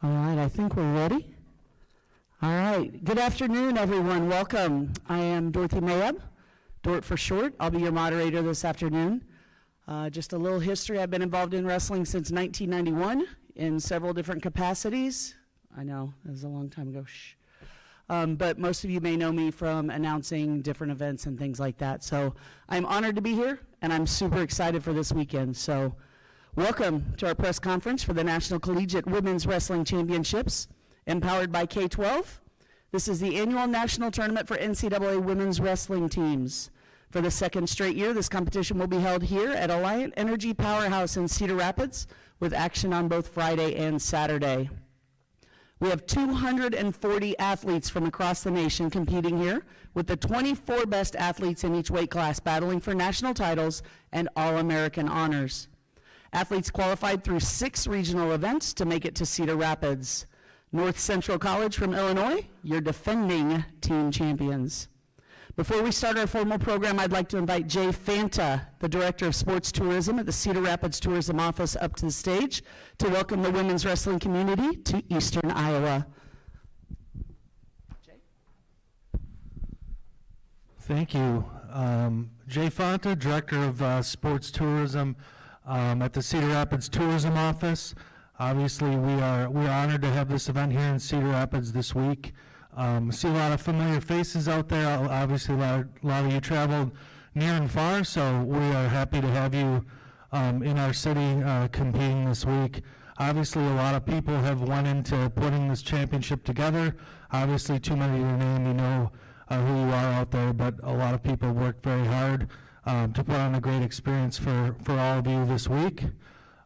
All right, I think we're ready. All right, good afternoon, everyone. Welcome. I am Dorothy Mayeb, Dort for short. I'll be your moderator this afternoon. Just a little history. I've been involved in wrestling since 1991 in several different capacities. I know, that was a long time ago. Shh. But most of you may know me from announcing different events and things like that. So I'm honored to be here, and I'm super excited for this weekend. So welcome to our press conference for the National Collegiate Women's Wrestling Championships, empowered by K-12. This is the annual national tournament for NCAA women's wrestling teams. For the second straight year, this competition will be held here at Alliant Energy Powerhouse in Cedar Rapids, with action on both Friday and Saturday. We have 240 athletes from across the nation competing here, with the 24 best athletes in each weight class battling for national titles and All-American honors. Athletes qualified through 6 regional events to make it to Cedar Rapids. North Central College from Illinois, your defending team champions. Before we start our formal program, I'd like to invite Jay Fanta, the Director of Sports Tourism at the Cedar Rapids Tourism Office, up to the stage to welcome the women's wrestling community to Eastern Iowa. Jay? Thank you. Jay Fanta, Director of Sports Tourism at the Cedar Rapids Tourism Office. Obviously, we are honored to have this event here in Cedar Rapids this week. See a lot of familiar faces out there. Obviously, a lot of you traveled near and far, so we are happy to have you in our city competing this week. Obviously, a lot of people have went into putting this championship together. Obviously, too many to name, you know who you are out there, but a lot of people worked very hard to put on a great experience for all of you this week.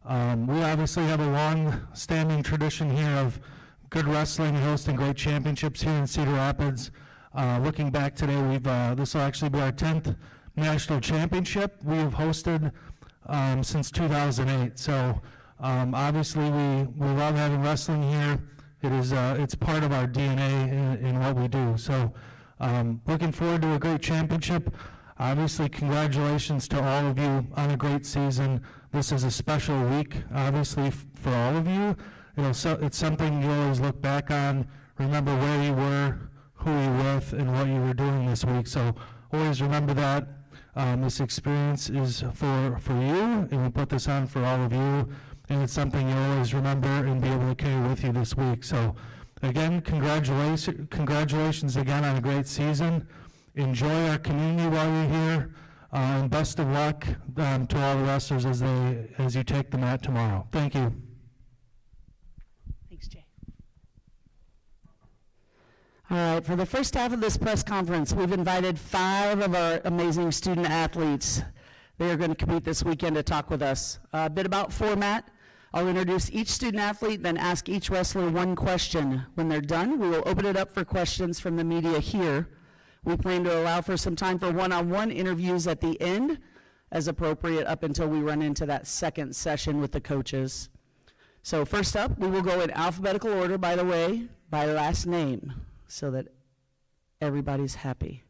We obviously have a long-standing tradition here of good wrestling and hosting great championships here in Cedar Rapids. Looking back today, this will actually be our 10th national championship we have hosted since 2008. So obviously we love having wrestling here. It's part of our DNA in what we do. So looking forward to a great championship. Obviously, congratulations to all of you on a great season. This is a special week, obviously, for all of you. It's something you always look back on, remember where you were, who you were with, and what you were doing this week. So always remember that. This experience is for you, and we put this on for all of you, and it's something you always remember and be able to carry with you this week. So again, congratulations again on a great season. Enjoy our community while you're here, and best of luck to all the wrestlers as you take the mat tomorrow. Thank you. Thanks, Jay. All right, for the first half of this press conference, we've invited 5 of our amazing student athletes. They are going to compete this weekend to talk with us. A bit about format. I'll introduce each student athlete, then ask each wrestler one question. When they're done, we will open it up for questions from the media here. We plan to allow for some time for one-on-one interviews at the end, as appropriate, up until we run into that second session with the coaches. So first up, we will go in alphabetical order, by the way, by last name, so that everybody's happy.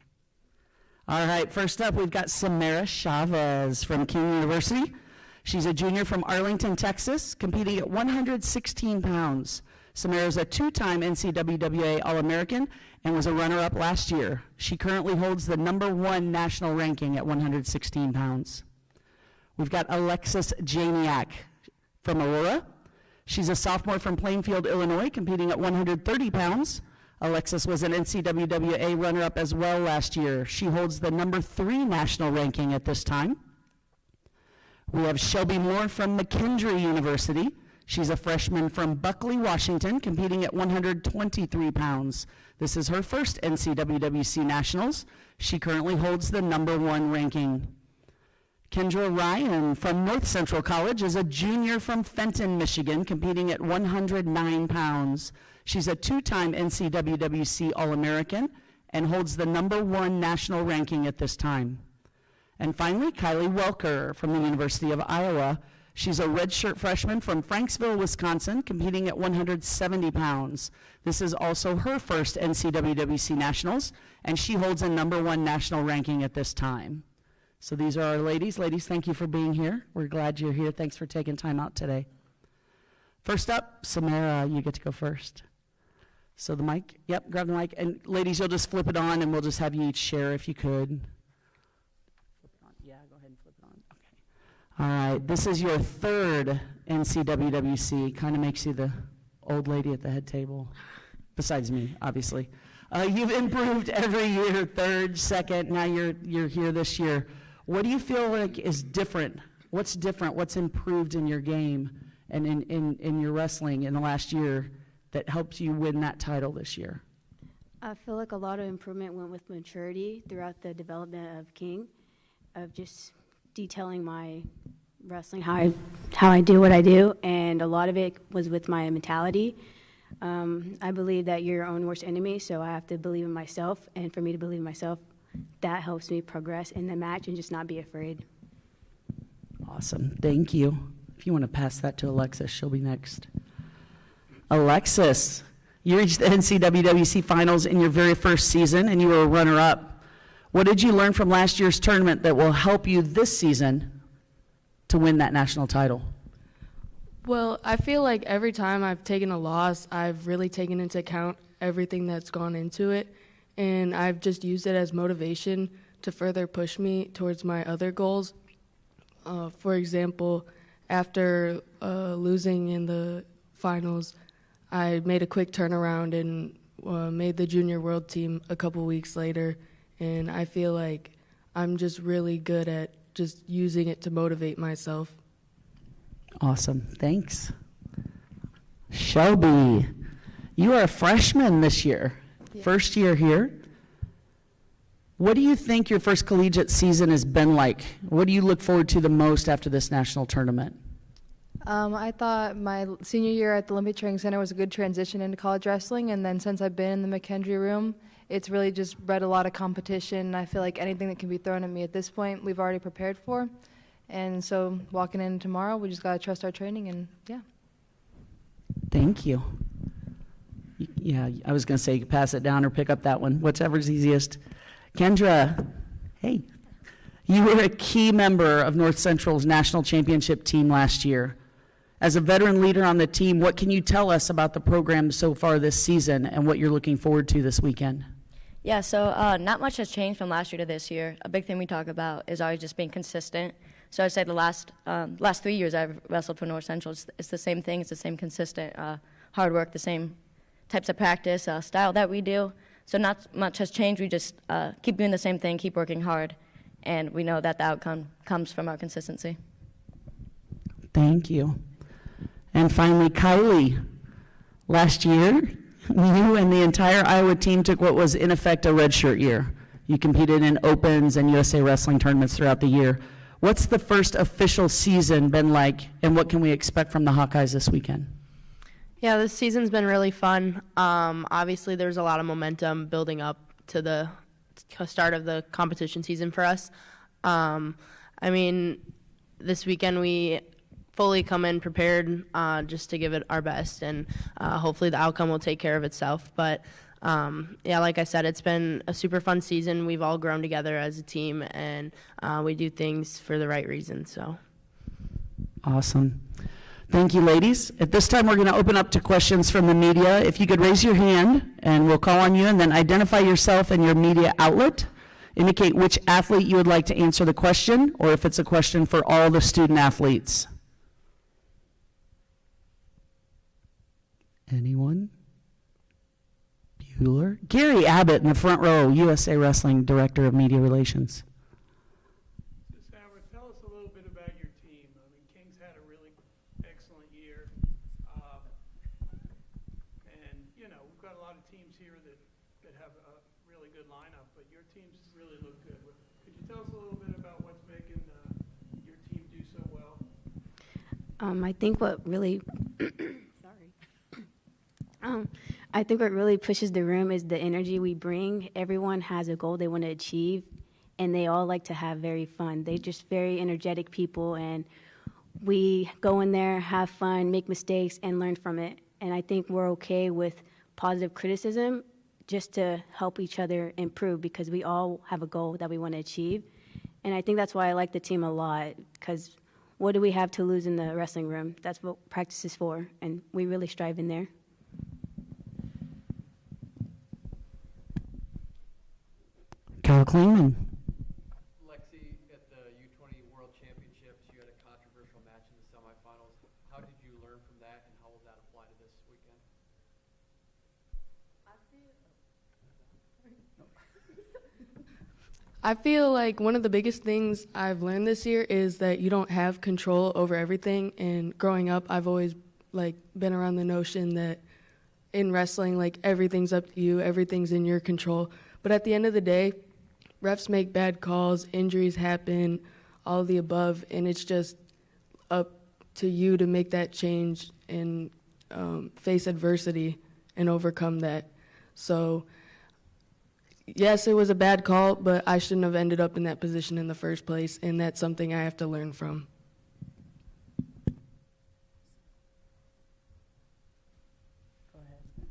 All right, first up, we've got Samara Chavez from King University. She's a junior from Arlington, Texas, competing at 116 pounds. Samara is a 2-time NCWWA All-American and was a runner-up last year. She currently holds the #1 national ranking at 116 pounds. We've got Alexis Janiak from Aurora. She's a sophomore from Plainfield, Illinois, competing at 130 pounds. Alexis was an NCWWA runner-up as well last year. She holds the #3 national ranking at this time. We have Shelby Moore from McKendree University. She's a freshman from Buckley, Washington, competing at 123 pounds. This is her first NCWWC Nationals. She currently holds the #1 ranking. Kendra Ryan from North Central College is a junior from Fenton, Michigan, competing at 109 pounds. She's a 2-time NCWWC All-American and holds the #1 national ranking at this time. And finally, Kylie Welker from the University of Iowa. She's a redshirt freshman from Franksville, Wisconsin, competing at 170 pounds. This is also her first NCWWC Nationals, and she holds a #1 national ranking at this time. So these are our ladies. Ladies, thank you for being here. We're glad you're here. Thanks for taking time out today. First up, Samara, you get to go first. So the mic, yep, grab the mic. And ladies, you'll just flip it on and we'll just have you each share if you could. Flip it on. Yeah, go ahead and flip it on. Okay. All right, this is your third NCWWC. Kind of makes you the old lady at the head table, besides me, obviously. You've improved every year, third, second, now you're here this year. What do you feel like is different? What's different? What's improved in your game and in your wrestling in the last year that helps you win that title this year? I feel like a lot of improvement went with maturity throughout the development of King, of just detailing my wrestling, how I do what I do, and a lot of it was with my mentality. I believe that you're your own worst enemy, so I have to believe in myself, and for me to believe in myself, that helps me progress in the match and just not be afraid. Awesome, thank you. If you want to pass that to Alexis, she'll be next. Alexis, you reached the NCWWC finals in your very first season, and you were a runner-up. What did you learn from last year's tournament that will help you this season to win that national title? Well, I feel like every time I've taken a loss, I've really taken into account everything that's gone into it, and I've just used it as motivation to further push me towards my other goals. For example, after losing in the finals, I made a quick turnaround and made the junior world team a couple weeks later, and I feel like I'm just really good at just using it to motivate myself. Awesome, thanks. Shelby, you are a freshman this year, first year here. What do you think your first collegiate season has been like? What do you look forward to the most after this national tournament? I thought my senior year at the Olympic Training Center was a good transition into college wrestling, and then since I've been in the McKendree room, it's really just bred a lot of competition. I feel like anything that can be thrown at me at this point, we've already prepared for. And so walking in tomorrow, we just got to trust our training, and yeah. Thank you. Yeah, I was going to say you could pass it down or pick up that one, whatever's easiest. Kendra, hey. You were a key member of North Central's national championship team last year. As a veteran leader on the team, what can you tell us about the program so far this season and what you're looking forward to this weekend? Yeah, so not much has changed from last year to this year. A big thing we talk about is always just being consistent. So I'd say the last 3 years I've wrestled for North Central, it's the same thing. It's the same consistent hard work, the same types of practice, style that we do. So not much has changed. We just keep doing the same thing, keep working hard, and we know that the outcome comes from our consistency. Thank you. And finally, Kylie, last year, you and the entire Iowa team took what was in effect a redshirt year. You competed in Opens and USA Wrestling tournaments throughout the year. What's the first official season been like, and what can we expect from the Hawkeyes this weekend? Yeah, this season's been really fun. Obviously, there's a lot of momentum building up to the start of the competition season for us. I mean, this weekend we fully come in prepared just to give it our best, and hopefully the outcome will take care of itself. But yeah, like I said, it's been a super fun season. We've all grown together as a team, and we do things for the right reasons. So, awesome. Thank you, ladies. At this time, we're going to open up to questions from the media. If you could raise your hand, and we'll call on you, and then identify yourself and your media outlet. Indicate which athlete you would like to answer the question, or if it's a question for all the student athletes. Anyone? Bueller? Gary Abbott in the front row, USA Wrestling Director of Media Relations. Samara, tell us a little bit about your team. I mean, King's had a really excellent year. And, you know, we've got a lot of teams here that have a really good lineup, but your teams really look good. Could you tell us a little bit about what's making your team do so well? I think what really I think what really pushes the room is the energy we bring. Everyone has a goal they want to achieve, and they all like to have very fun. They're just very energetic people, and we go in there, have fun, make mistakes, and learn from it. And I think we're okay with positive criticism just to help each other improve, because we all have a goal that we want to achieve. And I think that's why I like the team a lot, because what do we have to lose in the wrestling room? That's what practice is for, and we really strive in there. Cal Kleeman. Lexi, at the U20 World Championships, you had a controversial match in the semifinals. How did you learn from that, and how will that apply to this weekend? I feel like one of the biggest things I've learned this year is that you don't have control over everything. And growing up, I've always been around the notion that in wrestling, everything's up to you, everything's in your control. But at the end of the day, refs make bad calls, injuries happen, all of the above, and it's just up to you to make that change and face adversity and overcome that. So yes, it was a bad call, but I shouldn't have ended up in that position in the first place, and that's something I have to learn from.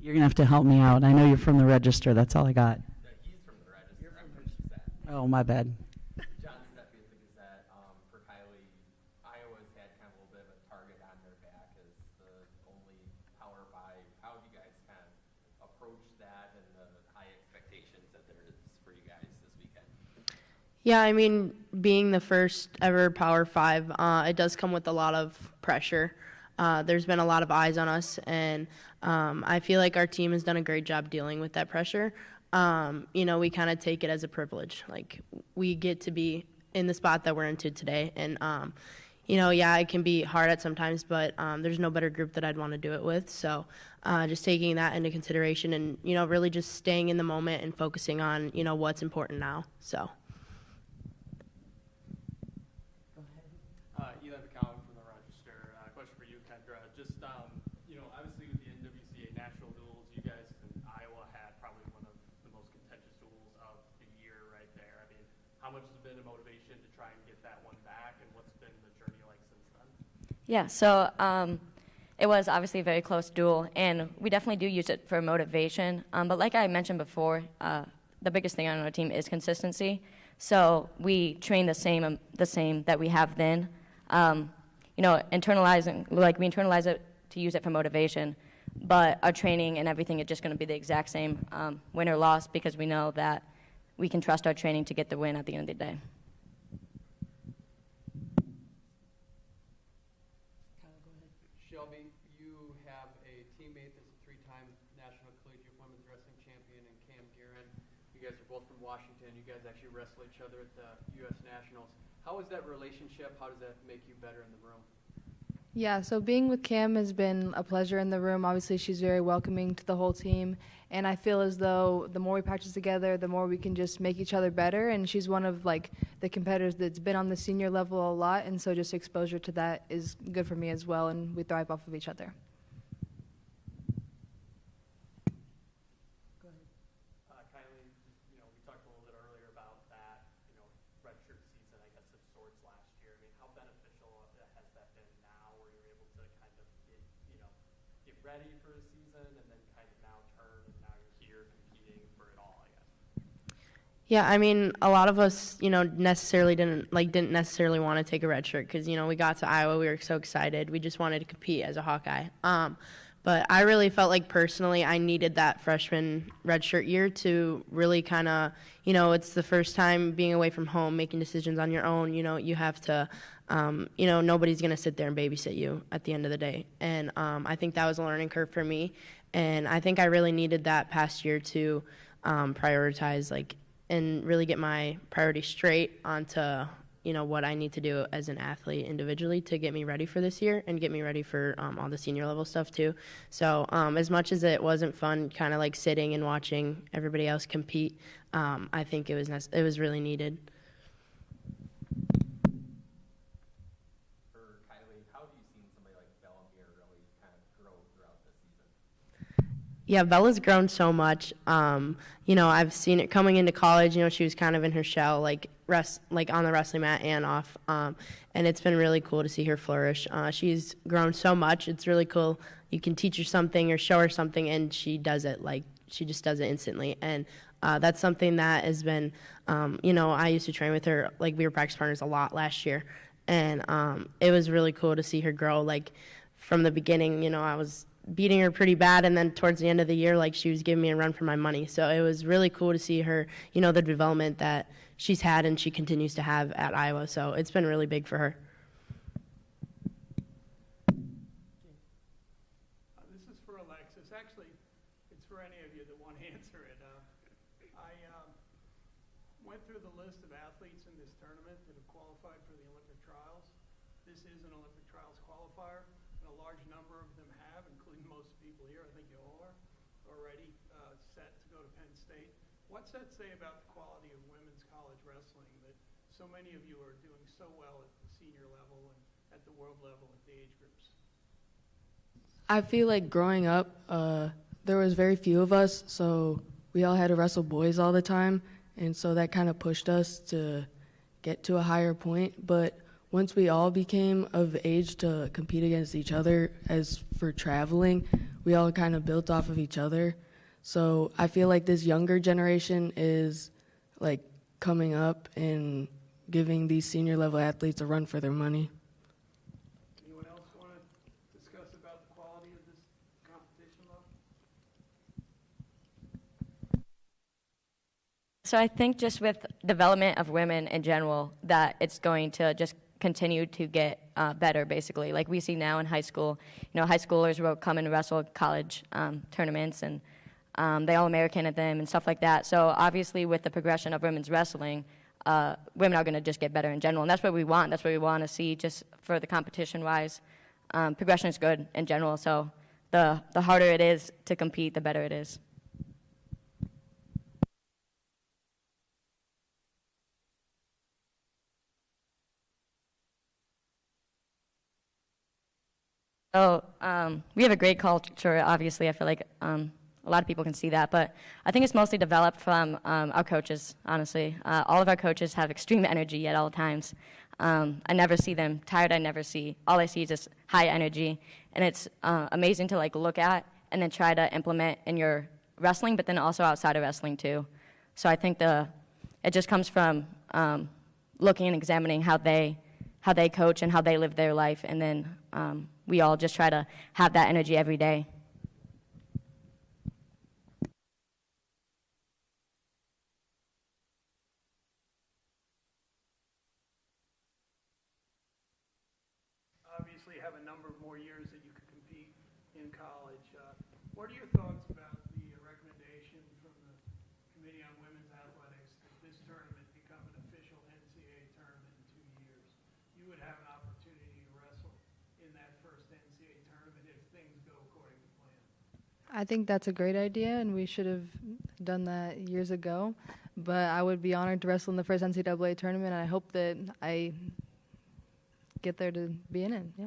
You're going to have to help me out. I know you're from the Register. That's all I got. He's from the Register. I'm from the Gazette. Oh, my bad. John Steffi at the Gazette. For Kylie, Iowa's had kind of a little bit of a target on their back as the only Power 5. How do you guys kind of approach that and the high expectations that there is for you guys this weekend? Yeah, I mean, being the first ever Power 5, it does come with a lot of pressure. There's been a lot of eyes on us, and I feel like our team has done a great job dealing with that pressure. We kind of take it as a privilege. We get to be in the spot that we're into today, and, it can be hard at sometimes, but there's no better group that I'd want to do it with. So just taking that into consideration and, really just staying in the moment and focusing on, what's important now. So. From the Register. Question for you, Kendra. Just, obviously with the NWCA national duels, you guys in Iowa had probably one of the most contentious duels of the year right there. I mean, how much has been a motivation to try and get that one back, and what's been the journey like since then? Yeah, so it was obviously a very close duel, and we definitely do use it for motivation. But like I mentioned before, the biggest thing on our team is consistency. So we train the same that we have then. We internalize it to use it for motivation, but our training and everything is just going to be the exact same, win or loss, because we know that we can trust our training to get the win at the end of the day. Shelby, you have a teammate that's a 3-time National Collegiate Women's Wrestling Champion in Cam Guerin. You guys are both from Washington. You guys actually wrestle each other at the U.S. Nationals. How is that relationship? How does that make you better in the room? Yeah, so being with Cam has been a pleasure in the room. Obviously, she's very welcoming to the whole team, and I feel as though the more we practice together, the more we can just make each other better, and she's one of the competitors that's been on the senior level a lot, and so just exposure to that is good for me as well, and we thrive off of each other. Kylie, we talked a little bit earlier about that, redshirt season, I guess, of sorts last year. I mean, how beneficial has that been now, where you're able to kind of get ready for the season and then kind of now turn, and now you're here competing for it all, I guess? Yeah, I mean, a lot of us, necessarily didn't necessarily want to take a red shirt because, we got to Iowa, we were so excited. We just wanted to compete as a Hawkeye. But I really felt like personally I needed that freshman redshirt year to really kind of, it's the first time being away from home, making decisions on your own. You have to, nobody's going to sit there and babysit you at the end of the day. And I think that was a learning curve for me. And I think I really needed that past year to prioritize, and really get my priorities straight onto, what I need to do as an athlete individually to get me ready for this year and get me ready for all the senior level stuff too. So as much as it wasn't fun kind of sitting and watching everybody else compete, I think it was really needed. For Kylie, how have you seen somebody like Bellamere really kind of grow throughout the season? Yeah, Bella's grown so much. I've seen it coming into college. She was kind of in her shell, on the wrestling mat and off. And it's been really cool to see her flourish. She's grown so much. It's really cool. You can teach her something or show her something, and she does it. She just does it instantly. And That's something that has been, I used to train with her, like we were practice partners a lot last year, and it was really cool to see her grow. Like from the beginning, I was beating her pretty bad, and then towards the end of the year, like she was giving me a run for my money. So it was really cool to see her, the development that she's had and she continues to have at Iowa. So it's been really big for her. This is for Alexis. Actually, it's for any of you that want to answer it. I went through the list of athletes in this tournament that have qualified for the Olympic trials. This is an Olympic trials qualifier, and a large number of them have, including most people here. I think you all are already set to go to Penn State. What's that say about the quality of women's college wrestling that so many of you are doing so well at the senior level and at the world level at the age groups? I feel like growing up, there was very few of us, so we all had to wrestle boys all the time, and so that kind of pushed us to get to a higher point. But once we all became of age to compete against each other as for traveling, we all kind of built off of each other. So I feel like this younger generation is like coming up and giving these senior level athletes a run for their money. Anyone else want to discuss about the quality of this competition level? So I think just with development of women in general, that it's going to just continue to get better, basically. Like we see now in high school, high schoolers will come and wrestle college tournaments, and they All-American at them and stuff like that. So obviously with the progression of women's wrestling, women are going to just get better in general, and that's what we want. That's what we want to see just for the competition-wise. Progression is good in general, so the harder it is to compete, the better it is. So we have a great culture, obviously. I feel like a lot of people can see that, but I think it's mostly developed from our coaches, honestly. All of our coaches have extreme energy at all times. I never see them tired. All I see is just high energy, and it's amazing to look at and then try to implement in your wrestling, but then also outside of wrestling too. So I think it just comes from looking and examining how they coach and how they live their life, and then we all just try to have that energy every day. Obviously have a number of more years that you could compete in college. What are your thoughts about the recommendation from the Committee on Women's Athletics that this tournament become an official NCAA tournament in 2 years? You would have an opportunity to wrestle in that first NCAA tournament if things go according to plan. I think that's a great idea, and we should have done that years ago. But I would be honored to wrestle in the first NCAA tournament, and I hope that I get there to be in it, yeah.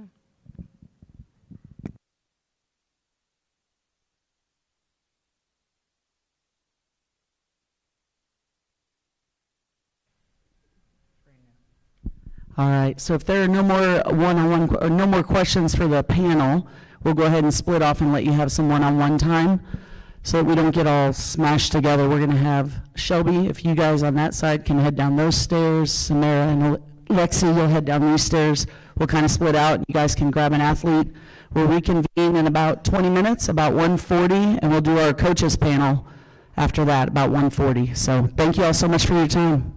All right, so if there are no more one-on-one, or no more questions for the panel, we'll go ahead and split off and let you have some one-on-one time so that we don't get all smashed together. We're gonna have Shelby, if you guys on that side can head down those stairs, Samara and Alexis, you'll head down these stairs. We'll kind of split out. You guys can grab an athlete. We'll reconvene in about 20 minutes, about 1:40, and we'll do our coaches panel after that, about 1:40. So thank you all so much for your time.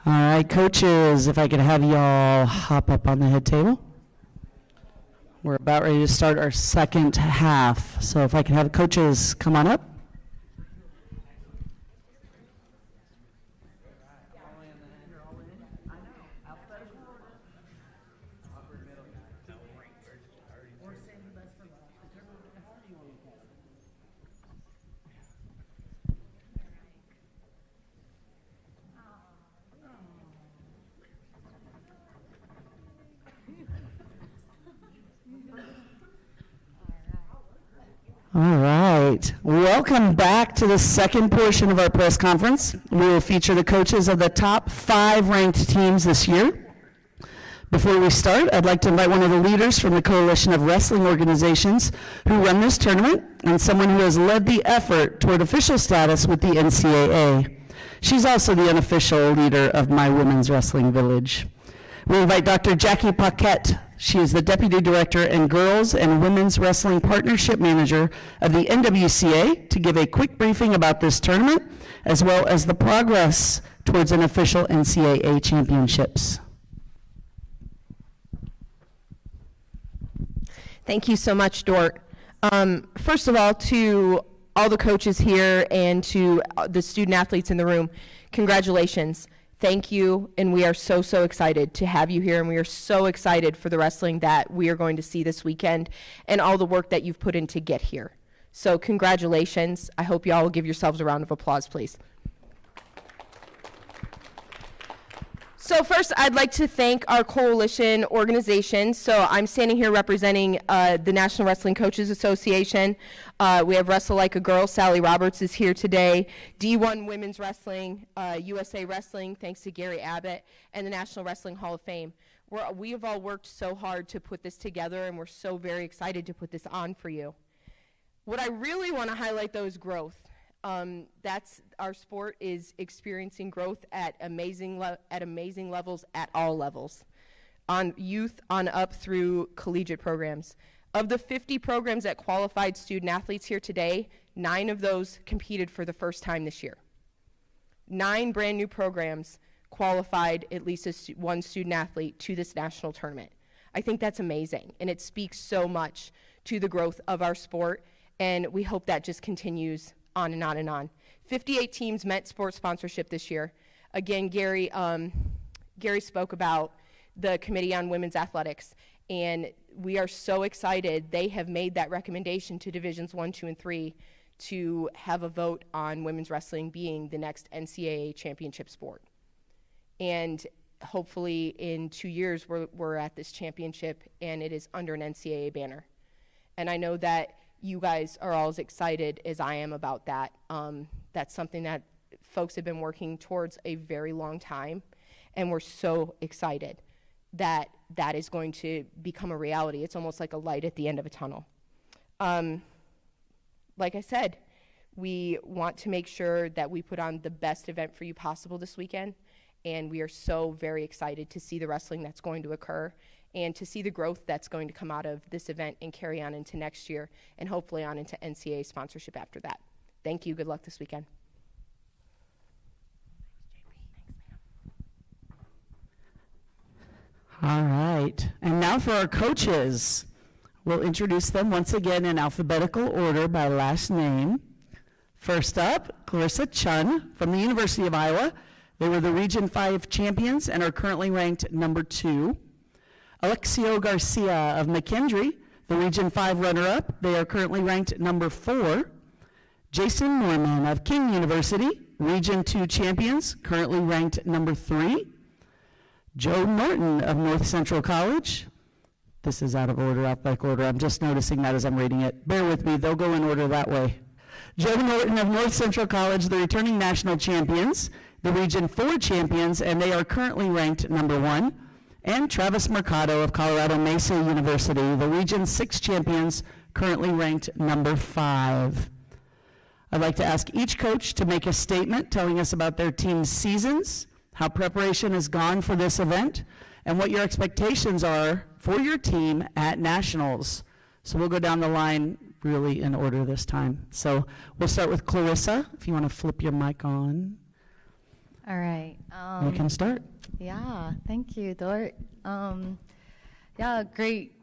All right, coaches, if I could have y'all hop up on the head table. We're about ready to start our second half. So if I could have coaches come on up. All right. Welcome back to the second portion of our press conference. We will feature the coaches of the top 5 ranked teams this year. Before we start, I'd like to invite one of the leaders from the Coalition of Wrestling Organizations who run this tournament and someone who has led the effort toward official status with the NCAA. She's also the unofficial leader of My Women's Wrestling Village. We invite Dr. Jackie Paquette. She is the Deputy Director and Girls and Women's Wrestling Partnership Manager of the NWCA to give a quick briefing about this tournament, as well as the progress towards an official NCAA championships. Thank you so much, Dort. First of all, to all the coaches here and to the student athletes in the room, congratulations. Thank you, and we are so, so excited to have you here, and we are so excited for the wrestling that we are going to see this weekend and all the work that you've put in to get here. So congratulations. I hope you all will give yourselves a round of applause, please. So first, I'd like to thank our coalition organizations. So I'm standing here representing the National Wrestling Coaches Association. We have Wrestle Like a Girl. Sally Roberts is here today. D1 Women's Wrestling, USA Wrestling, thanks to Gary Abbott, and the National Wrestling Hall of Fame. We have all worked so hard to put this together, and we're so very excited to put this on for you. What I really want to highlight, though, is growth. That's our sport is experiencing growth at amazing levels at all levels, on youth on up through collegiate programs. Of the 50 programs that qualified student athletes here today, 9 of those competed for the first time this year. 9 brand new programs qualified at least one student athlete to this national tournament. I think that's amazing, and it speaks so much to the growth of our sport, and we hope that just continues on and on and on. 58 teams met sports sponsorship this year. Again, Gary spoke about the Committee on Women's Athletics, and we are so excited. They have made that recommendation to Divisions 1, 2, and 3 to have a vote on women's wrestling being the next NCAA championship sport. And hopefully in 2 years, we're at this championship, and it is under an NCAA banner. And I know that you guys are all as excited as I am about that. That's something that folks have been working towards a very long time, and we're so excited that that is going to become a reality. It's almost like a light at the end of a tunnel. Like I said, we want to make sure that we put on the best event for you possible this weekend, and we are so very excited to see the wrestling that's going to occur and to see the growth that's going to come out of this event and carry on into next year and hopefully on into NCAA sponsorship after that. Thank you. Good luck this weekend. All right. And now for our coaches. We'll introduce them once again in alphabetical order by last name. First up, Clarissa Chun from the University of Iowa. They were the Region 5 champions and are currently ranked number 2. Alexio Garcia of McKendree, the Region 5 runner-up. They are currently ranked number 4. Jason Moorman of King University, Region 2 champions, currently ranked number 3. Joe Norton of North Central College. This is out of order, alphabetical order. I'm just noticing that as I'm reading it. Bear with me, they'll go in order that way. Joe Norton of North Central College, the returning national champions, the Region 4 champions, and they are currently ranked number 1. And Travis Mercado of Colorado Mesa University, the Region 6 champions, currently ranked number 5. I'd like to ask each coach to make a statement telling us about their team's seasons, how preparation has gone for this event, and what your expectations are for your team at Nationals. So we'll go down the line really in order this time. So we'll start with Clarissa, if you want to flip your mic on. All right. You can start. Yeah, thank you, Dort. Yeah, great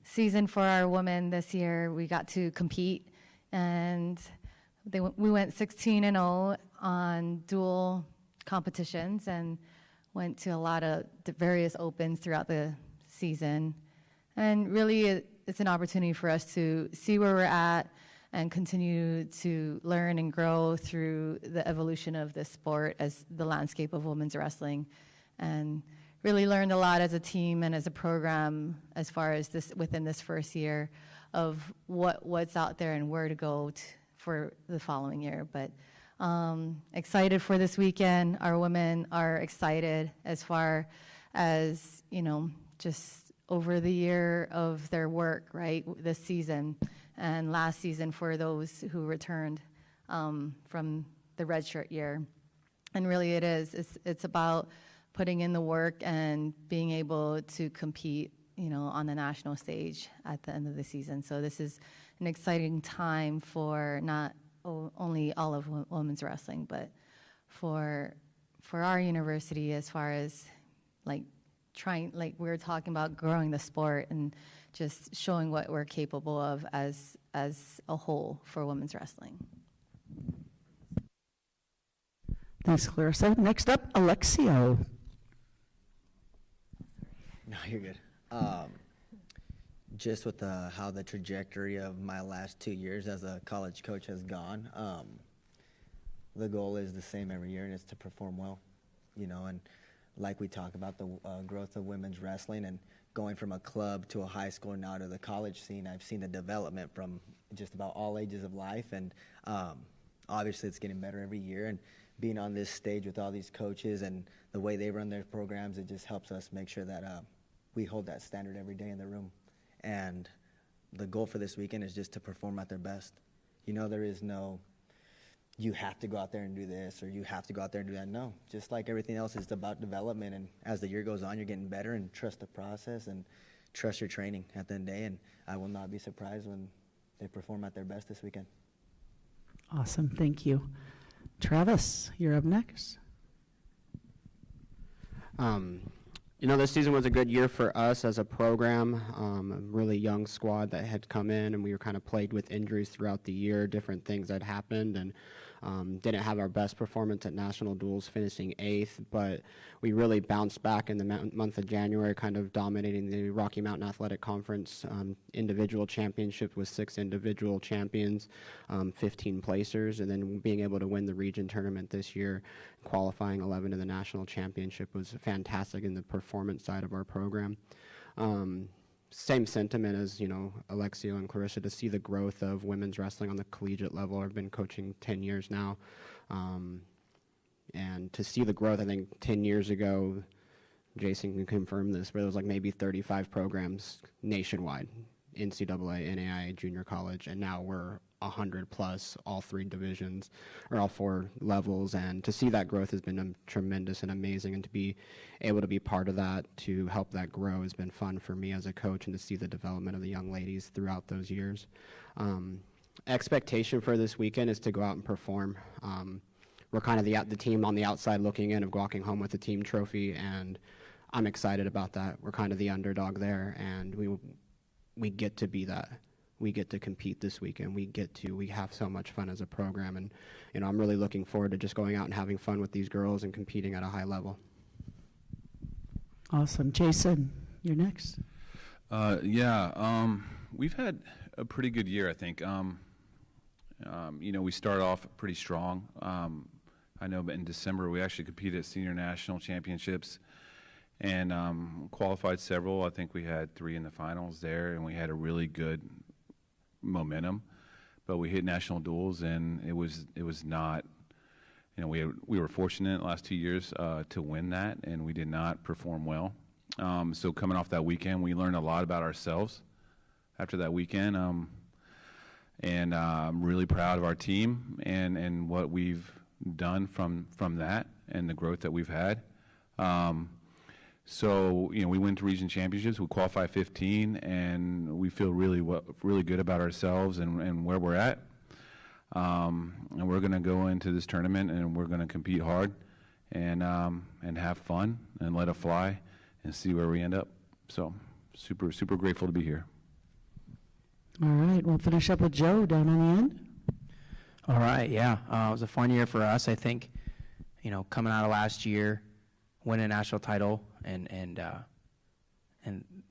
season for our women this year. We got to compete, and we went 16-0 on dual competitions and went to a lot of various opens throughout the season. And really, it's an opportunity for us to see where we're at and continue to learn and grow through the evolution of this sport as the landscape of women's wrestling. And really learned a lot as a team and as a program as far as this within this first year of what's out there and where to go for the following year. But excited for this weekend. Our women are excited as far as, just over the year of their work, right, this season and last season for those who returned from the redshirt year. And really it's about putting in the work and being able to compete, on the national stage at the end of the season. So this is an exciting time for not only all of women's wrestling, but for our university as far as we were talking about growing the sport and just showing what we're capable of as a whole for women's wrestling. Thanks, Clarissa. Next up, Alexio. No, you're good. Just with how the trajectory of my last 2 years as a college coach has gone, the goal is the same every year, and it's to perform well, and like we talk about the growth of women's wrestling and going from a club to a high school and now to the college scene, I've seen the development from just about all ages of life, and obviously it's getting better every year, and being on this stage with all these coaches and the way they run their programs, it just helps us make sure that we hold that standard every day in the room. And the goal for this weekend is just to perform at their best. There is no, you have to go out there and do this, or you have to go out there and do that. No, just like everything else, it's about development. And as the year goes on, you're getting better, and trust the process and trust your training at the end of the day. And I will not be surprised when they perform at their best this weekend. Awesome, thank you. Travis, you're up next. This season was a good year for us as a program, a really young squad that had come in, and we were kind of plagued with injuries throughout the year, different things that happened, and didn't have our best performance at national duels, finishing 8th, but we really bounced back in the month of January, kind of dominating the Rocky Mountain Athletic Conference individual championship with 6 individual champions, 15 placers, and then being able to win the region tournament this year, qualifying 11 to the national championship was fantastic in the performance side of our program. Same sentiment as, Alexio and Clarissa, to see the growth of women's wrestling on the collegiate level. I've been coaching 10 years now. And to see the growth, I think 10 years ago, Jason can confirm this, but there was maybe 35 programs nationwide, NCAA, NAIA, junior college, and now we're 100 plus, all 3 divisions, or all 4 levels, and to see that growth has been tremendous and amazing, and to be able to be part of that, to help that grow, has been fun for me as a coach, and to see the development of the young ladies throughout those years. Expectation for this weekend is to go out and perform. We're kind of the team on the outside looking in of walking home with a team trophy, and I'm excited about that. We're kind of the underdog there, and we get to be that. We get to compete this weekend. We have so much fun as a program, and I'm really looking forward to just going out and having fun with these girls and competing at a high level. Awesome. Jason, you're next. We've had a pretty good year, I think. We start off pretty strong. I know, but in December we actually competed at senior national championships and qualified several. I think we had 3 in the finals there, and we had a really good momentum, but we hit national duels, and it was not, we were fortunate the last 2 years to win that, and we did not perform well. So coming off that weekend, we learned a lot about ourselves after that weekend, and I'm really proud of our team and what we've done from that and the growth that we've had. So, we went to region championships, we qualified 15, and we feel really good about ourselves and where we're at. And we're going to go into this tournament, and we're going to compete hard and have fun and let it fly and see where we end up. So super, super grateful to be here. All right, we'll finish up with Joe down on the end. All right, yeah, it was a fun year for us. I think, coming out of last year, winning a national title, and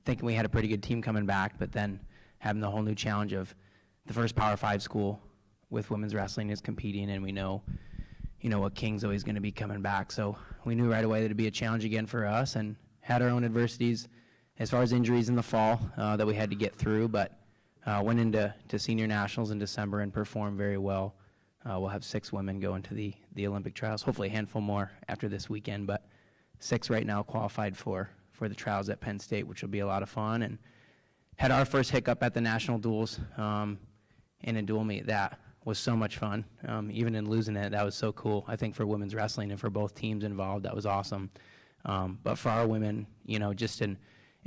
thinking we had a pretty good team coming back, but then having the whole new challenge of the first Power 5 school with women's wrestling is competing, and we know, what King's always going to be coming back. So we knew right away that it'd be a challenge again for us, and had our own adversities as far as injuries in the fall that we had to get through, but went into senior nationals in December and performed very well. We'll have 6 women go into the Olympic trials, hopefully a handful more after this weekend, but 6 right now qualified for the trials at Penn State, which will be a lot of fun. And had our first hiccup at the national duels in a dual meet. That was so much fun. Even in losing it, that was so cool. I think for women's wrestling and for both teams involved, that was awesome. But for our women, just an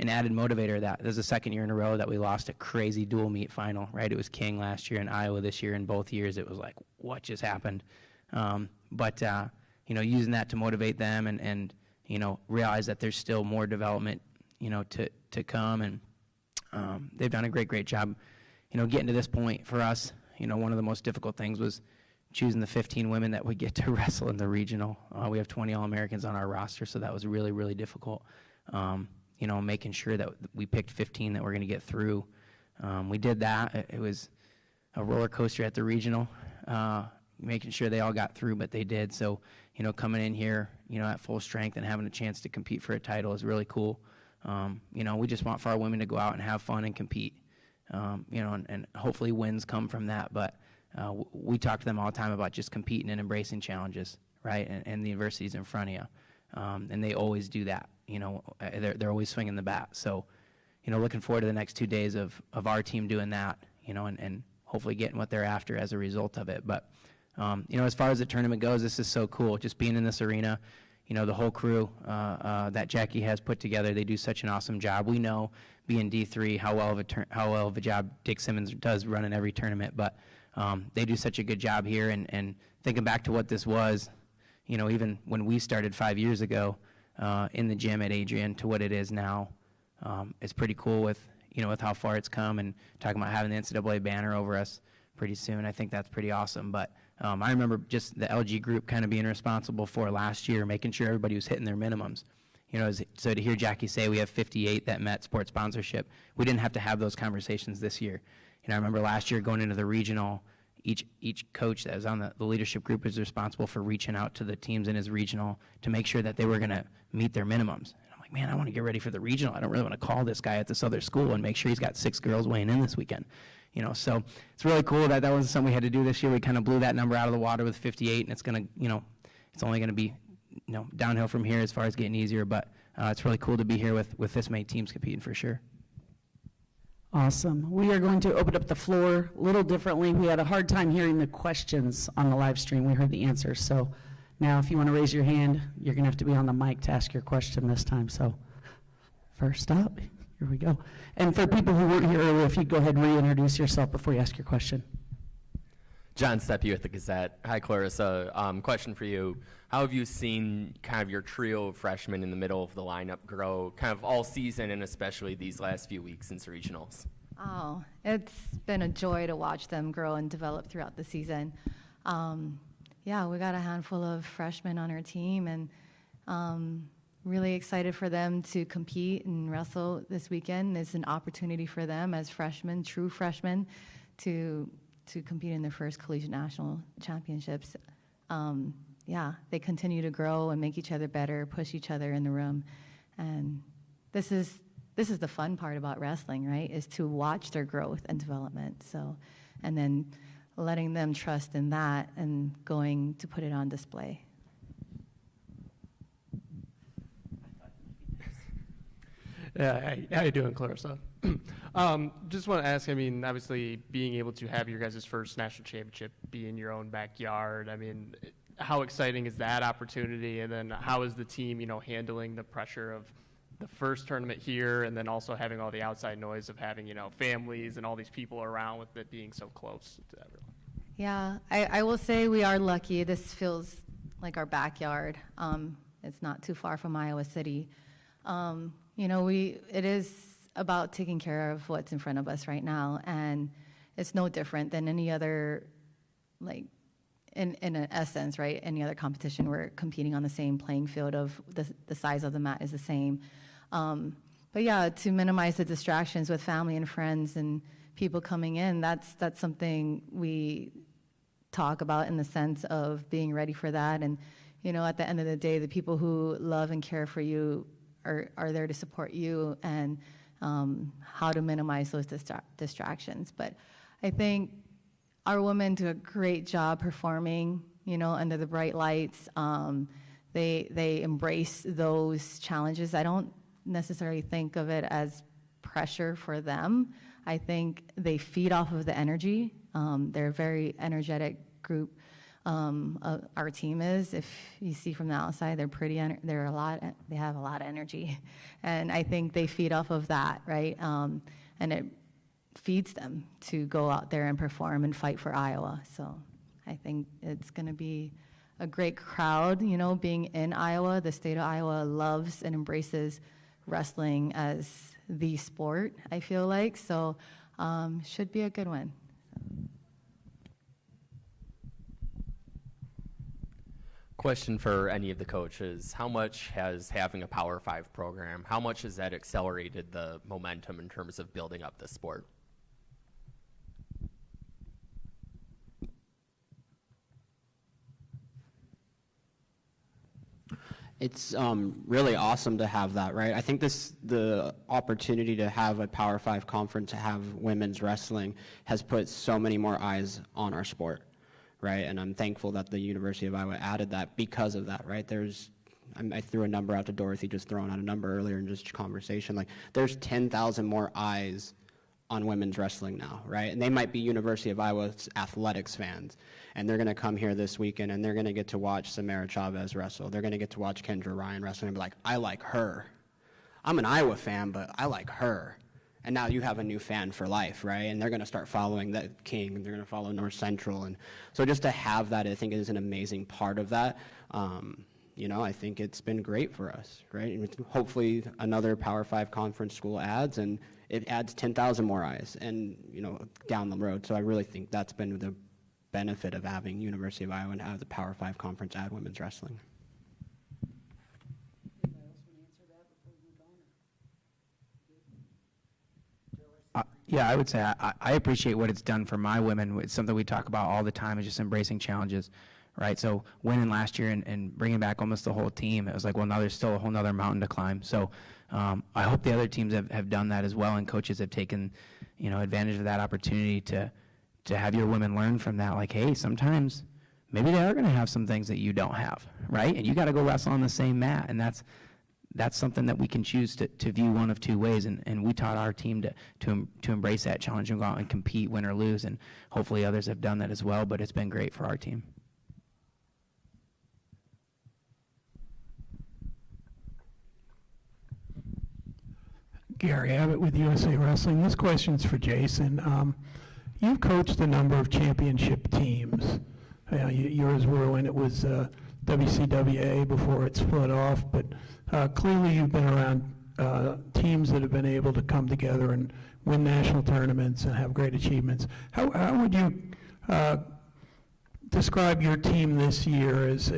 added motivator. That this is the second year in a row that we lost a crazy dual meet final, right? It was King last year and Iowa this year, and both years it was like, what just happened? But using that to motivate them and realize that there's still more development, to come, and they've done a great job, getting to this point for us. One of the most difficult things was choosing the 15 women that we get to wrestle in the regional. We have 20 All-Americans on our roster, so that was really, really difficult. Making sure that we picked 15 that we're going to get through. We did that. It was a roller coaster at the regional, making sure they all got through, but they did. So, coming in here, at full strength and having a chance to compete for a title is really cool. We just want for our women to go out and have fun and compete, and hopefully wins come from that. But we talk to them all the time about just competing and embracing challenges, right, and the adversities in front of you. And they always do that. They're always swinging the bat. So, looking forward to the next 2 days of our team doing that, and hopefully getting what they're after as a result of it. But, as far as the tournament goes, this is so cool. Just being in this arena, the whole crew that Jackie has put together, they do such an awesome job. We know, being D3, how well of a job Dick Simmons does running every tournament, but they do such a good job here. And thinking back to what this was, even when we started 5 years ago in the gym at Adrian to what it is now, it's pretty cool with how far it's come, and talking about having the NCAA banner over us pretty soon. I think that's pretty awesome. But I remember just the LG group kind of being responsible for last year, making sure everybody was hitting their minimums. So to hear Jackie say we have 58 that met sports sponsorship, we didn't have to have those conversations this year. I remember last year going into the regional, each coach that was on the leadership group was responsible for reaching out to the teams in his regional to make sure that they were going to meet their minimums. And I'm like, man, I want to get ready for the regional. I don't really want to call this guy at this other school and make sure he's got 6 girls weighing in this weekend. So it's really cool that wasn't something we had to do this year. We kind of blew that number out of the water with 58, and it's going to, it's only going to be, downhill from here as far as getting easier. But it's really cool to be here with this many teams competing for sure. Awesome. We are going to open up the floor a little differently. We had a hard time hearing the questions on the live stream. We heard the answers. So now if you want to raise your hand, you're going to have to be on the mic to ask your question this time. So first up, here we go. And for people who weren't here earlier, if you'd go ahead and reintroduce yourself before you ask your question. John Steppe with the Gazette. Hi, Clarissa. Question for you. How have you seen kind of your trio of freshmen in the middle of the lineup grow kind of all season, and especially these last few weeks since regionals? Oh, it's been a joy to watch them grow and develop throughout the season. Yeah, we got a handful of freshmen on our team, and really excited for them to compete and wrestle this weekend. It's an opportunity for them as freshmen, true freshmen, to compete in their first collegiate national championships. Yeah, they continue to grow and make each other better, push each other in the room. And this is the fun part about wrestling, right, is to watch their growth and development. So, and then letting them trust in that and going to put it on display. Yeah, how you doing, Clarissa? Just want to ask, obviously being able to have your guys' first national championship be in your own backyard, how exciting is that opportunity? And then how is the team, handling the pressure of the first tournament here, and then also having all the outside noise of having, families and all these people around with it being so close to everyone? Yeah, I will say we are lucky. This feels like our backyard. It's not too far from Iowa City. It is about taking care of what's in front of us right now, and it's no different than any other, like, in an essence, right? Any other competition, we're competing on the same playing field of the size of the mat is the same. But yeah, to minimize the distractions with family and friends and people coming in, that's something we talk about in the sense of being ready for that. And, at the end of the day, the people who love and care for you are there to support you, and how to minimize those distractions. But I think our women do a great job performing, under the bright lights. They embrace those challenges. I don't necessarily think of it as pressure for them. I think they feed off of the energy. They're a very energetic group. Our team is, if you see from the outside, they have a lot of energy, and I think they feed off of that, right? And it feeds them to go out there and perform and fight for Iowa. So I think it's going to be a great crowd. Being in Iowa, the state of Iowa loves and embraces wrestling as the sport, I feel like. So should be a good one. Question for any of the coaches. How much has having a Power 5 program, how much has that accelerated the momentum in terms of building up the sport? It's really awesome to have that, right? I think the opportunity to have a Power 5 conference, to have women's wrestling, has put so many more eyes on our sport, right? And I'm thankful that the University of Iowa added that because of that, right? I threw a number out to Dorothy, just throwing out a number earlier in just conversation. Like, there's 10,000 more eyes on women's wrestling now, right? And they might be University of Iowa athletics fans, and they're going to come here this weekend, and they're going to get to watch Samara Chavez wrestle. They're going to get to watch Kendra Ryan wrestle and be like, I like her. I'm an Iowa fan, but I like her. And now you have a new fan for life, right? And they're going to start following that King, and they're going to follow North Central. And so just to have that, I think, is an amazing part of that. I think it's been great for us, right? And hopefully another Power 5 conference school adds, and it adds 10,000 more eyes and, down the road. So I really think that's been the benefit of having University of Iowa and have the Power 5 conference add women's wrestling. Yeah, I would say I appreciate what it's done for my women. It's something we talk about all the time, is just embracing challenges, right? So winning last year and bringing back almost the whole team, it was like, well, now there's still a whole nother mountain to climb. So I hope the other teams have done that as well, and coaches have taken, advantage of that opportunity to have your women learn from that. Like, hey, sometimes maybe they are going to have some things that you don't have, right? And you got to go wrestle on the same mat, and that's something that we can choose to view one of two ways, and we taught our team to embrace that challenge and go out and compete, win or lose, and hopefully others have done that as well, but it's been great for our team. Gary Abbott with USA Wrestling. This question's for Jason. You've coached a number of championship teams. Yours were when it was WCWA before it split off, but clearly you've been around teams that have been able to come together and win national tournaments and have great achievements. How would you describe your team this year as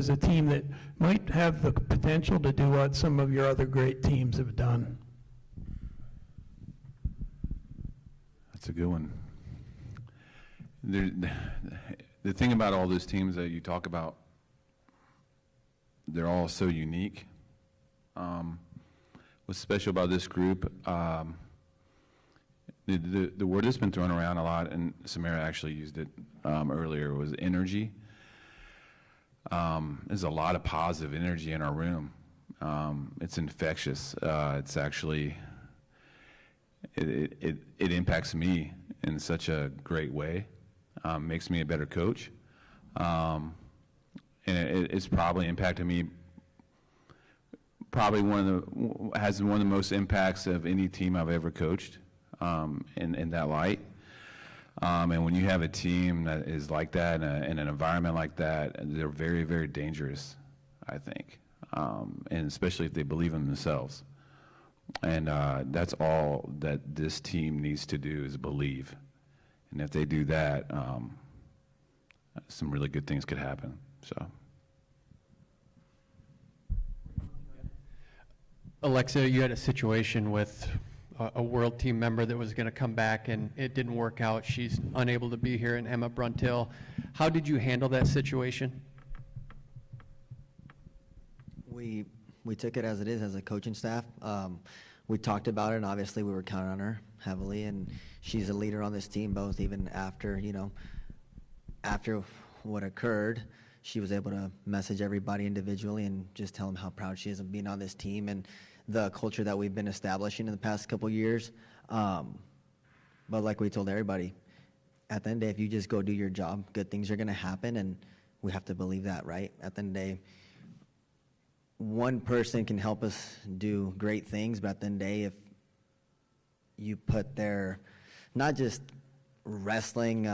a team that might have the potential to do what some of your other great teams have done? That's a good one. The thing about all those teams that you talk about, they're all so unique. What's special about this group, the word that's been thrown around a lot, and Samara actually used it earlier, was energy. There's a lot of positive energy in our room. It's infectious. It's actually, it impacts me in such a great way. Makes me a better coach. And it's probably impacted me, probably has one of the most impacts of any team I've ever coached in that light. And when you have a team that is like that in an environment like that, they're very, very dangerous, I think, and especially if they believe in themselves. And that's all that this team needs to do is believe. And if they do that, some really good things could happen. So. Alexia, you had a situation with a world team member that was going to come back and it didn't work out. She's unable to be here, and Emma Bruntill. How did you handle that situation? We took it as it is as a coaching staff. We talked about it, and obviously we were counting on her heavily, and she's a leader on this team, both even after, after what occurred. She was able to message everybody individually and just tell them how proud she is of being on this team and the culture that we've been establishing in the past couple years. But like we told everybody, at the end of the day, if you just go do your job, good things are going to happen, and we have to believe that, right? At the end of the day, one person can help us do great things, but at the end of the day, if you put their, not just wrestling,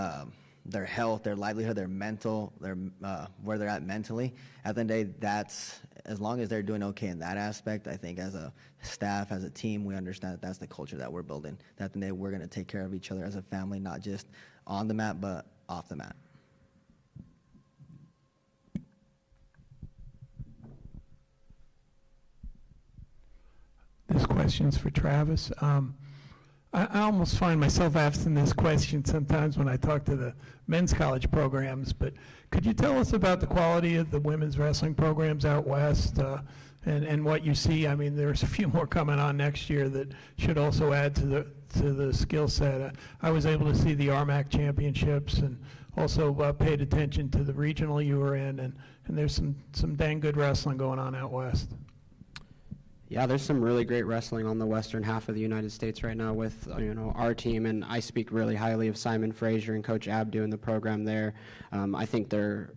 their health, their livelihood, their mental, where they're at mentally, at the end of the day, that's, as long as they're doing okay in that aspect, I think as a staff, as a team, we understand that that's the culture that we're building. That at the end of the day, we're going to take care of each other as a family, not just on the mat, but off the mat. This question's for Travis. I almost find myself asking this question sometimes when I talk to the men's college programs, but could you tell us about the quality of the women's wrestling programs out west and what you see? I mean, there's a few more coming on next year that should also add to the skill set. I was able to see the RMAC championships and also paid attention to the regional you were in, and there's some dang good wrestling going on out west. Yeah, there's some really great wrestling on the western half of the United States right now with our team, and I speak really highly of Simon Fraser and Coach Abdu and the program there. I think they're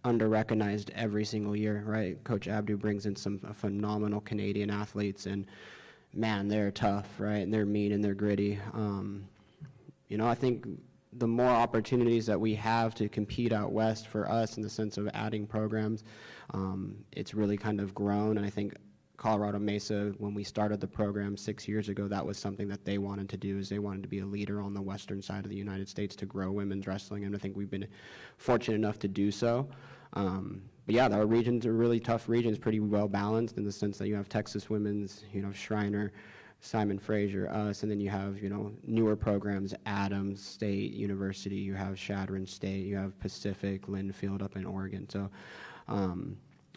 under-recognized every single year, right? Coach Abdu brings in some phenomenal Canadian athletes, and man, they're tough, right? And they're mean and they're gritty. I think the more opportunities that we have to compete out west for us in the sense of adding programs, it's really kind of grown, and I think Colorado Mesa, when we started the program 6 years ago, that was something that they wanted to do, is they wanted to be a leader on the western side of the United States to grow women's wrestling, and I think we've been fortunate enough to do so. But yeah, our regions are really tough regions, pretty well balanced in the sense that you have Texas women's, Shriner, Simon Fraser, us, and then you have, newer programs, Adams State University, you have Shadron State, you have Pacific, Linfield up in Oregon. So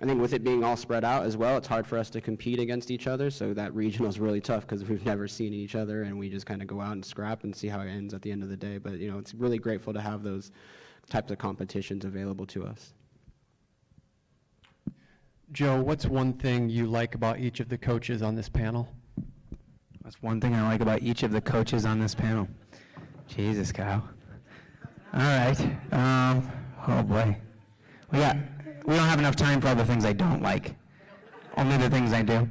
I think with it being all spread out as well, it's hard for us to compete against each other, so that regional is really tough because we've never seen each other, and we just kind of go out and scrap and see how it ends at the end of the day. But, it's really grateful to have those types of competitions available to us. Joe, what's one thing you like about each of the coaches on this panel? That's one thing I like about each of the coaches on this panel. Jesus, Kyle. All right. Oh, boy. We don't have enough time for all the things I don't like. Only the things I do.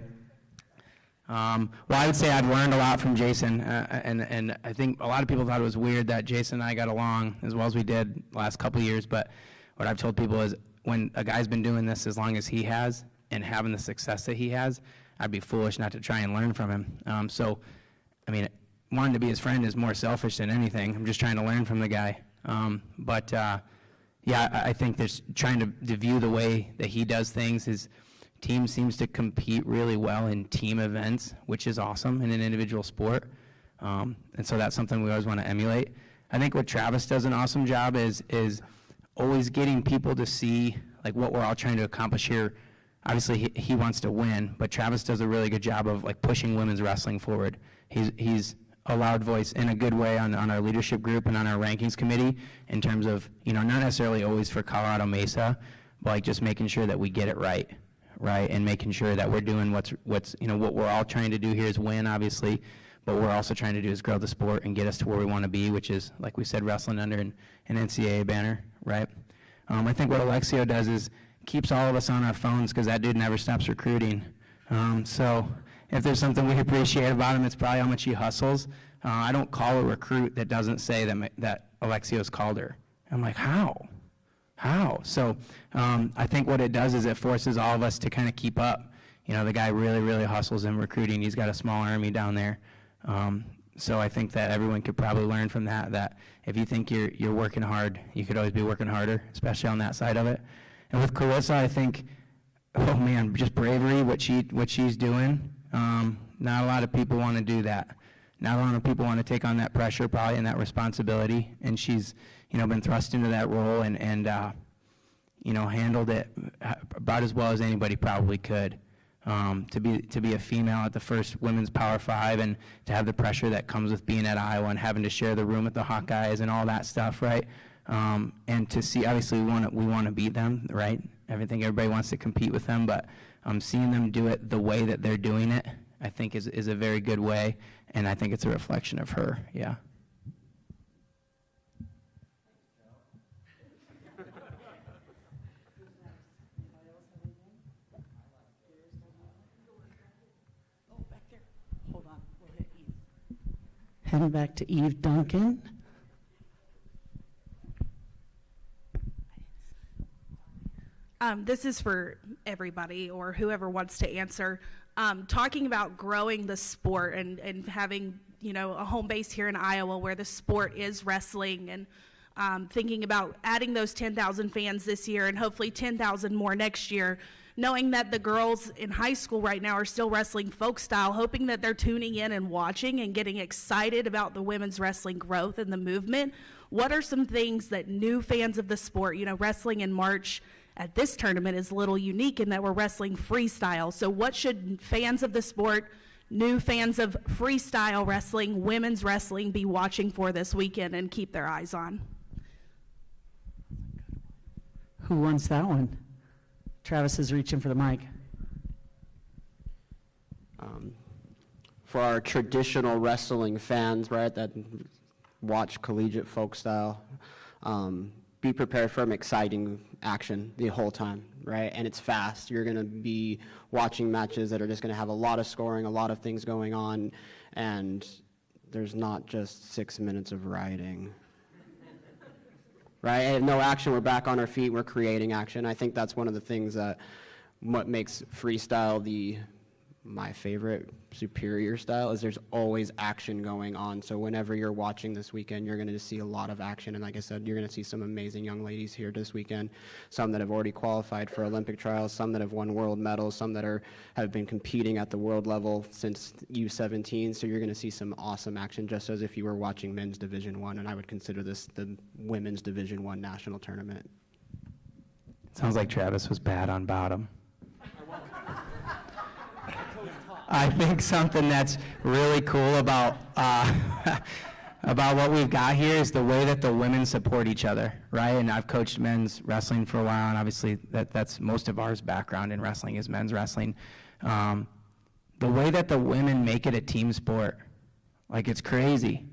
Well, I would say I've learned a lot from Jason, and I think a lot of people thought it was weird that Jason and I got along as well as we did the last couple of years, but what I've told people is when a guy's been doing this as long as he has and having the success that he has, I'd be foolish not to try and learn from him. Wanting to be his friend is more selfish than anything. I'm just trying to learn from the guy. Yeah, I think there's trying to view the way that he does things. His team seems to compete really well in team events, which is awesome in an individual sport. And so that's something we always want to emulate. I think what Travis does an awesome job is always getting people to see like what we're all trying to accomplish here. Obviously, he wants to win, but Travis does a really good job of like pushing women's wrestling forward. He's a loud voice in a good way on our leadership group and on our rankings committee in terms of, not necessarily always for Colorado Mesa, but like just making sure that we get it right, and making sure that we're doing what's what we're all trying to do here is win, obviously, but what we're also trying to do is grow the sport and get us to where we want to be, which is, like we said, wrestling under an NCAA banner, right? I think what Alexio does is keeps all of us on our phones because that dude never stops recruiting. So if there's something we appreciate about him, it's probably how much he hustles. I don't call a recruit that doesn't say that Alexio's called her. I'm like, how? So I think what it does is it forces all of us to kind of keep up. You know, the guy really, really hustles in recruiting. He's got a small army down there. So I think that everyone could probably learn from that if you think you're working hard, you could always be working harder, especially on that side of it. And with Clarissa, I think, oh man, just bravery, what she's doing. Not a lot of people want to do that. Not a lot of people want to take on that pressure probably and that responsibility. And she's, been thrust into that role and handled it about as well as anybody probably could. To be a female at the first women's Power 5 and to have the pressure that comes with being at Iowa and having to share the room with the Hawkeyes and all that stuff, right? And to see, obviously, we want to beat them, right? Everybody wants to compete with them, but seeing them do it the way that they're doing it, I think is a very good way, and I think it's a reflection of her, yeah. Heading back to Eve Duncan. This is for everybody or whoever wants to answer. Talking about growing the sport and having, a home base here in Iowa where the sport is wrestling, and thinking about adding those 10,000 fans this year and hopefully 10,000 more next year, knowing that the girls in high school right now are still wrestling folk style, hoping that they're tuning in and watching and getting excited about the women's wrestling growth and the movement. What are some things that new fans of the sport, wrestling in March at this tournament is a little unique in that we're wrestling freestyle. So what should fans of the sport, new fans of freestyle wrestling, women's wrestling be watching for this weekend and keep their eyes on? Who wants that one? Travis is reaching for the mic. For our traditional wrestling fans, right, that watch collegiate folk style, be prepared for exciting action the whole time, right? And it's fast. You're going to be watching matches that are just going to have a lot of scoring, a lot of things going on, and there's not just 6 minutes of riding. Right? And no action, we're back on our feet, we're creating action. I think that's one of the things that what makes freestyle my favorite superior style is there's always action going on. So whenever you're watching this weekend, you're going to see a lot of action. And like I said, you're going to see some amazing young ladies here this weekend, some that have already qualified for Olympic trials, some that have won world medals, some that have been competing at the world level since U17. So you're going to see some awesome action, just as if you were watching men's Division I, and I would consider this the women's Division I national tournament. Sounds like Travis was bad on bottom. I think something that's really cool about what we've got here is the way that the women support each other, right? And I've coached men's wrestling for a while, and obviously that's most of ours background in wrestling is men's wrestling. The way that the women make it a team sport, like it's crazy.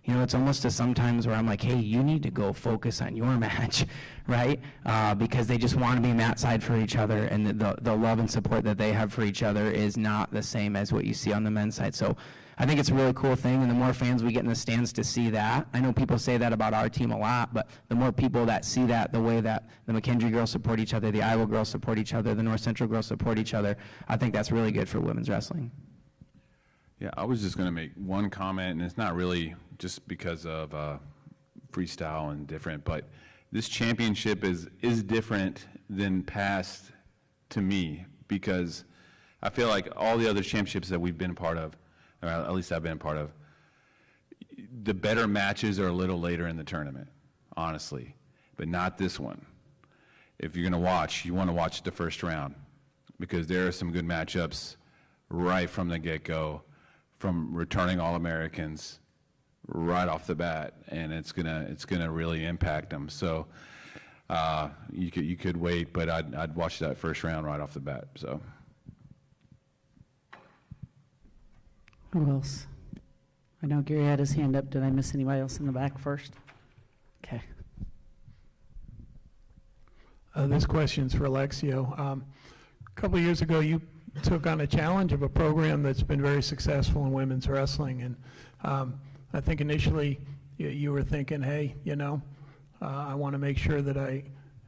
It's almost to sometimes where I'm like, hey, you need to go focus on your match, right? Because they just want to be mat side for each other, and the love and support that they have for each other is not the same as what you see on the men's side. So I think it's a really cool thing, and the more fans we get in the stands to see that, I know people say that about our team a lot, but the more people that see that, the way that the McKendree girls support each other, the Iowa girls support each other, the North Central girls support each other, I think that's really good for women's wrestling. Yeah, I was just going to make one comment, and it's not really just because of freestyle and different, but this championship is different than past to me, because I feel like all the other championships that we've been a part of, or at least I've been a part of, the better matches are a little later in the tournament, honestly, but not this one. If you're going to watch, you want to watch the first round, because there are some good matchups right from the get-go, from returning All-Americans right off the bat, and it's gonna really impact them. So you could wait, but I'd watch that first round right off the bat. So Who else? I know Gary had his hand up. Did I miss anybody else in the back first? Okay. This question's for Alexio. A couple of years ago, you took on a challenge of a program that's been very successful in women's wrestling. And I think initially you were thinking, hey, I want to make sure that I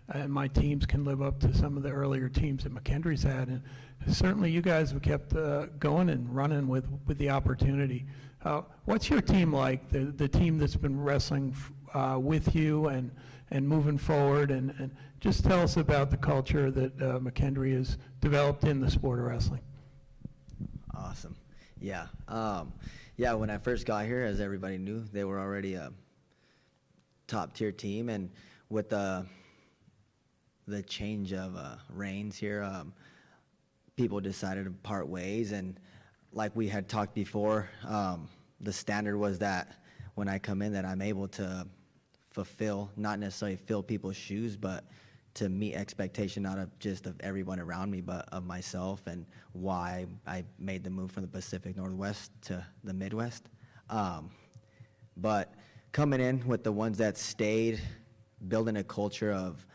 and my teams can live up to some of the earlier teams that McKendree's had. And certainly you guys have kept going and running with the opportunity. What's your team like, the team that's been wrestling with you and moving forward? And just tell us about the culture that McKendree has developed in the sport of wrestling. Awesome. Yeah. When I first got here, as everybody knew, they were already a top-tier team. And with the change of reins here, people decided to part ways. And like we had talked before, the standard was that when I come in that I'm able to fulfill, not necessarily fill people's shoes, but to meet expectation, not of just of everyone around me, but of myself, and why I made the move from the Pacific Northwest to the Midwest. But coming in with the ones that stayed, building a culture of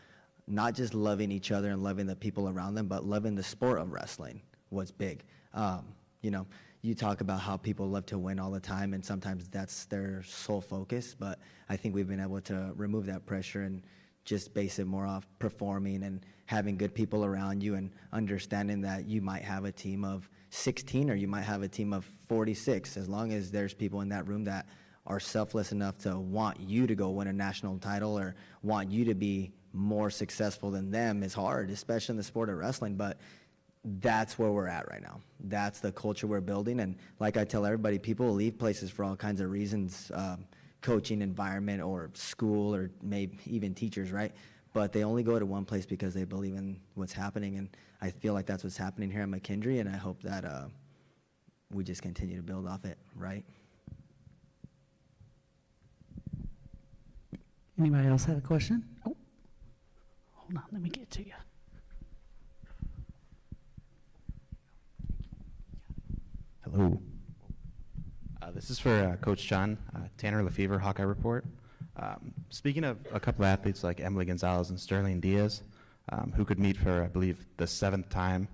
not just loving each other and loving the people around them, but loving the sport of wrestling was big. You talk about how people love to win all the time, and sometimes that's their sole focus, but I think we've been able to remove that pressure and just base it more off performing and having good people around you, and understanding that you might have a team of 16 or you might have a team of 46. As long as there's people in that room that are selfless enough to want you to go win a national title or want you to be more successful than them is hard, especially in the sport of wrestling. But that's where we're at right now. That's the culture we're building. And like I tell everybody, people leave places for all kinds of reasons, coaching environment or school or maybe even teachers, right? But they only go to one place because they believe in what's happening. And I feel like that's what's happening here at McKendree, and I hope that we just continue to build off it, right? Anybody else have a question? Oh, hold on, let me get to you. Hello. This is for Coach Chun, Tanner Lefevre, Hawkeye Report. Speaking of a couple of athletes like Emily Gonzalez and Sterling Diaz, who could meet for, I believe, the 7th time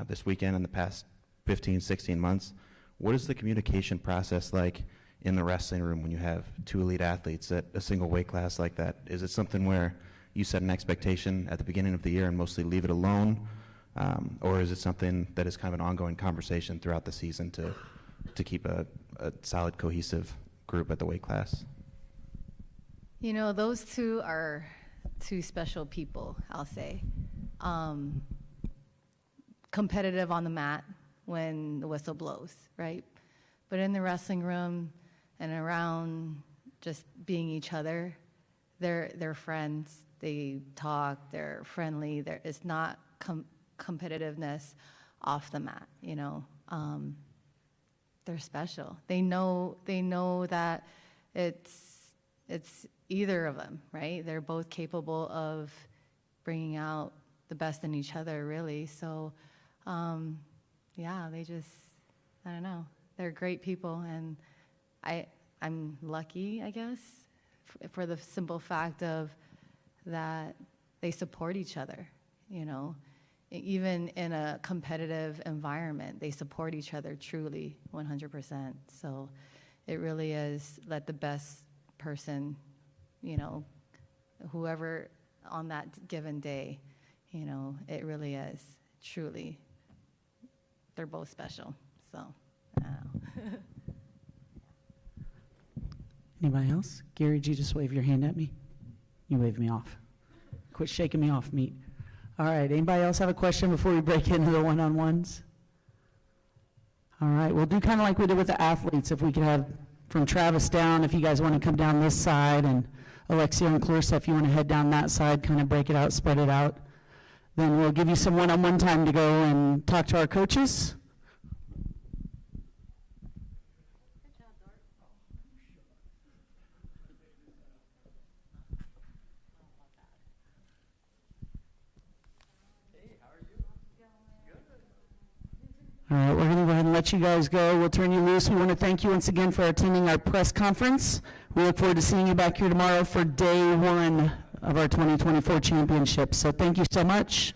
this weekend in the past 15, 16 months, what is the communication process like in the wrestling room when you have 2 elite athletes at a single weight class like that? Is it something where you set an expectation at the beginning of the year and mostly leave it alone? Or is it something that is kind of an ongoing conversation throughout the season to keep a solid, cohesive group at the weight class? Those two are 2 special people, I'll say. Competitive on the mat when the whistle blows, right? But in the wrestling room and around just being each other, they're friends. They talk, they're friendly. It's not competitiveness off the mat, they're special. They know that it's either of them, right? They're both capable of bringing out the best in each other, really. So, they just, I don't know. They're great people, and I'm lucky, I guess, for the simple fact of that they support each other, Even in a competitive environment, they support each other truly, 100%. So it really is let the best person, whoever on that given day, it really is truly, they're both special. So, I don't know. Anybody else? Gary, did you just wave your hand at me? You waved me off. Quit shaking me off, meat. All right, anybody else have a question before we break into the one-on-ones? All right, we'll do kind of like we did with the athletes. If we could have from Travis down, if you guys want to come down this side, and Alexio and Clarissa, if you want to head down that side, kind of break it out, spread it out. Then we'll give you some one-on-one time to go and talk to our coaches. All right, we're going to go ahead and let you guys go. We'll turn you loose. We want to thank you once again for attending our press conference. We look forward to seeing you back here tomorrow for day 1 of our 2024 championship. So thank you so much.